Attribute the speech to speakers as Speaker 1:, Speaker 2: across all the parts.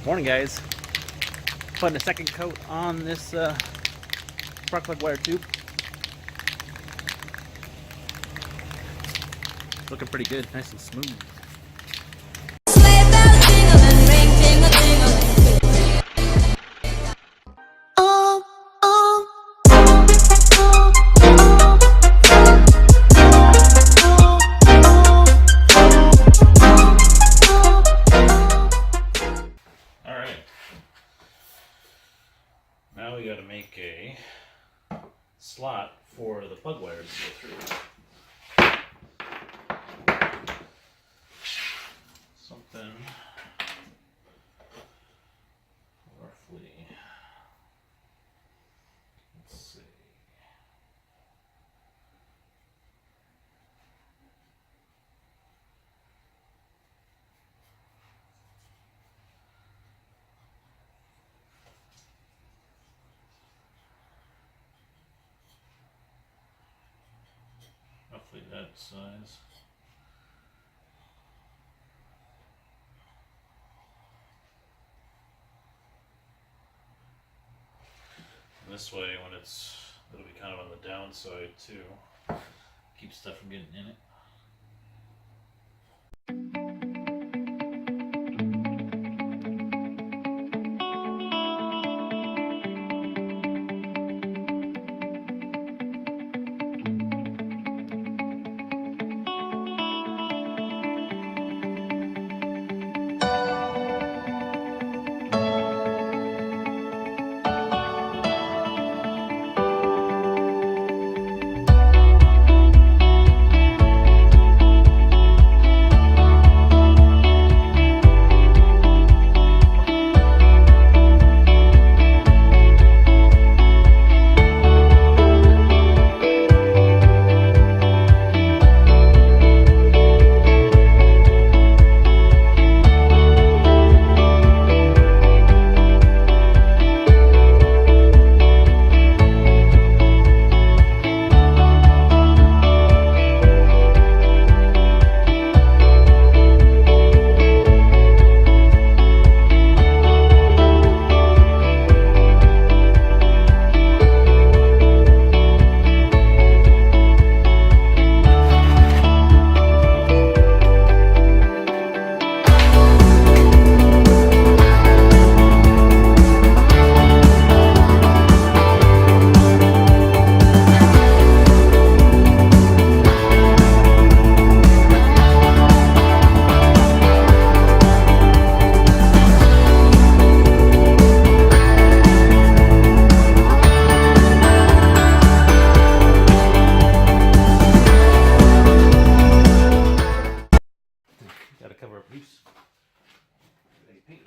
Speaker 1: Morning, guys. Putting a second coat on this spark plug wire tube. It's looking pretty good, nice and smooth. Now we got to make a slot for the plug wires to go through. Something roughly, let's see. Roughly that size. And this way, when it'll be kind of on the downside too. Keep stuff from getting in it. Gotta cover up loose. Paint.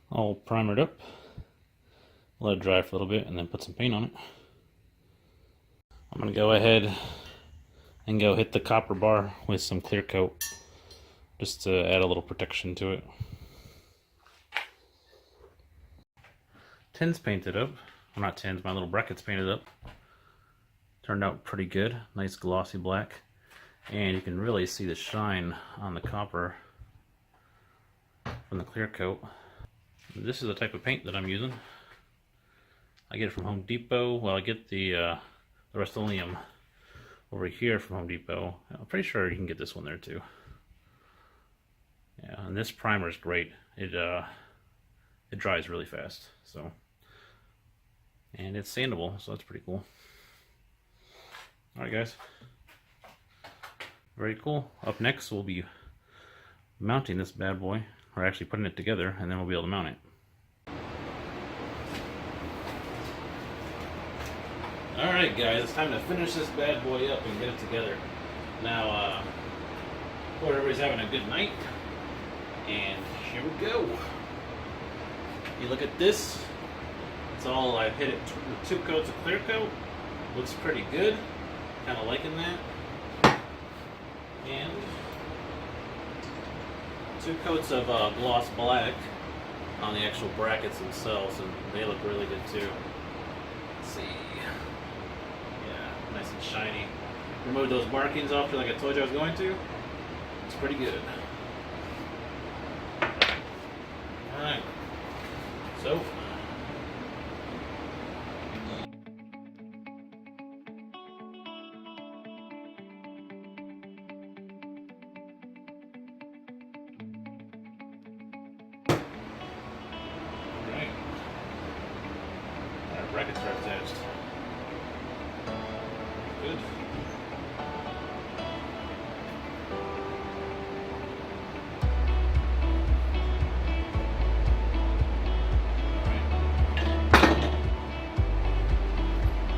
Speaker 1: All primered up. Let it dry for a little bit and then put some paint on it. I'm gonna go ahead and go hit the copper bar with some clear coat just to add a little protection to it. Tins painted up. Well, not tins, my little brackets painted up. Turned out pretty good. Nice glossy black. And you can really see the shine on the copper from the clear coat. This is the type of paint that I'm using. I get it from Home Depot. Well, I get the Rust-Oleum over here from Home Depot. I'm pretty sure you can get this one there too. Yeah, and this primer is great. It dries really fast. So, and it's sandable, so that's pretty cool. All right, guys. Very cool. Up next, we'll be mounting this bad boy, or actually putting it together, and then we'll be able to mount it. Alright guys, it's time to finish this bad boy up and get it together. Now, hope everybody's having a good night, and here we go. You look at this, it's all, I've hit it with 2 coats of clear coat. Looks pretty good, kind of liking that. And 2 coats of gloss black on the actual brackets themselves, and they look really good too. Let's see. Yeah, nice and shiny. Remove those markings off like I told you I was going to. It's pretty good. Alright. So, brackets are attached. Good.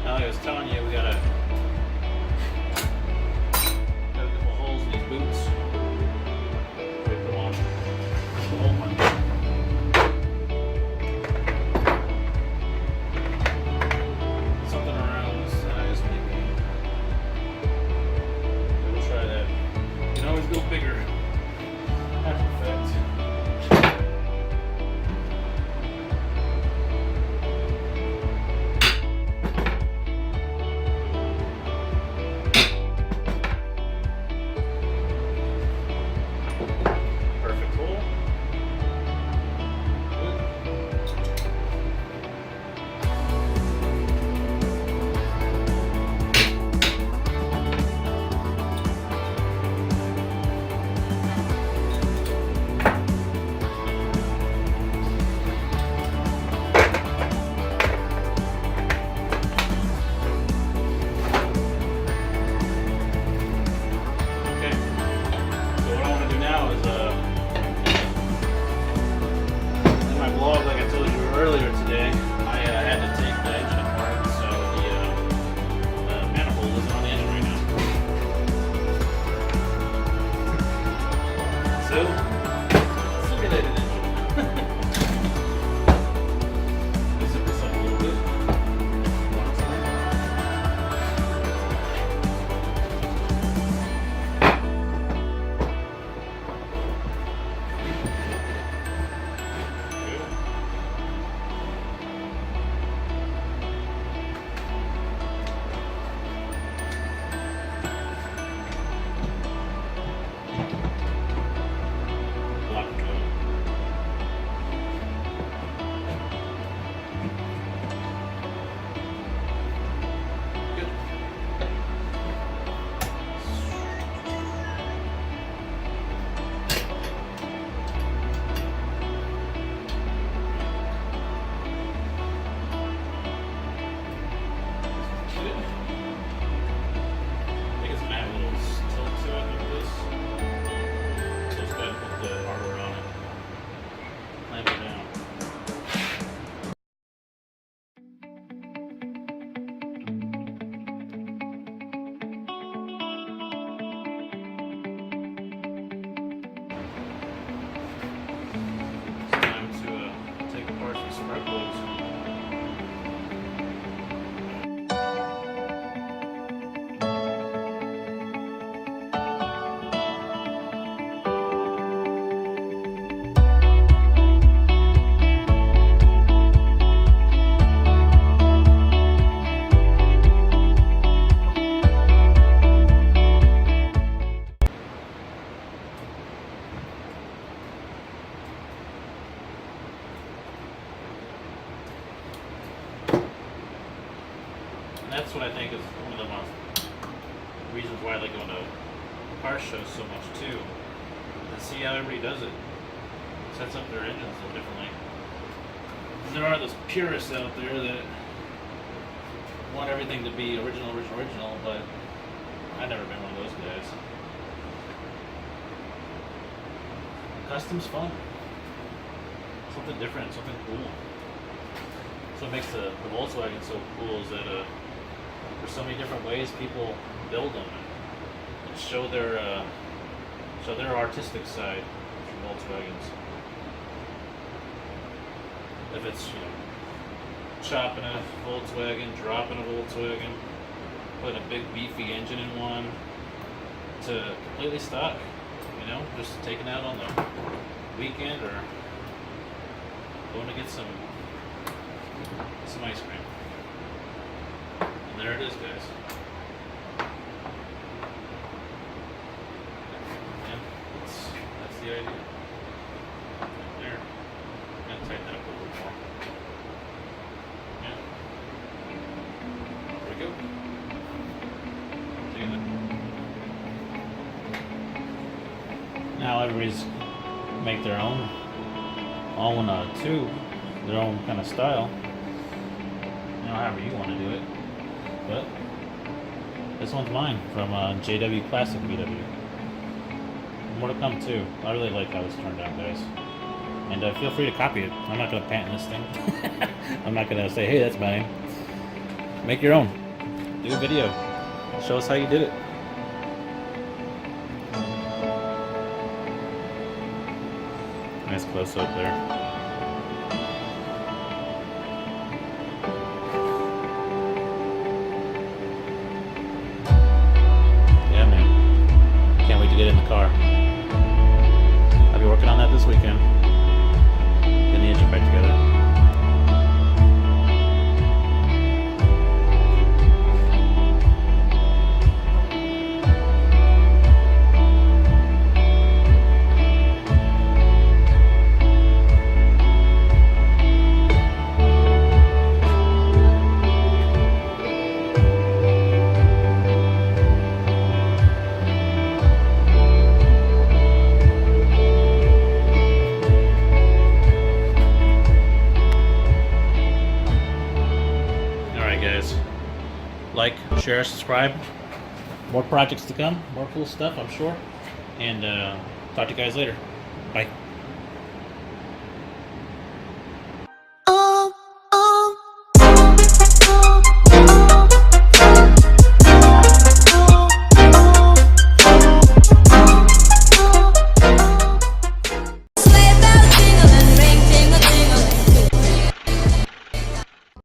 Speaker 1: Now, like I was telling you, we got a couple holes in these boots. We put them on the whole one. Go bigger. That's perfect. Perfect hole. Earlier today, I had to take the engine apart, so the manifold isn't on the engine right now. So, simulated engine. Let's zip this up a little bit. And that's what I think is one of the most reasons why I like going to car shows so much too. And see how everybody does it. Sets up their engines so differently. And there are those purists out there that want everything to be original, but I've never been one of those guys. Custom's fun. Something different, something cool. That's what makes the Volkswagen so cool is that there's so many different ways people build them and show their artistic side from Volkswagens. If it's chopping a Volkswagen, dropping a Volkswagen, putting a big beefy engine in one, to completely stock, just taking out on the weekend or going to get some ice cream. And there it is, guys. Yeah, that's the idea. Right there. I'm gonna tighten that up a little more. Yeah. There we go. Now everybody's make their own tube, their own kind of style. However you want to do it. But this one's mine from JWClassicVW. More to come too. I really like how this turned out, guys. And feel free to copy it. I'm not going to patent this thing. I'm not going to say, hey, that's mine. Make your own. Do a video. Show us how you did it. Nice close up there. Get in the car. I'll be working on that this weekend. Getting the engine back together. Guys, like, share, subscribe. More projects to come, more cool stuff, I'm sure. And talk to you guys later. Bye.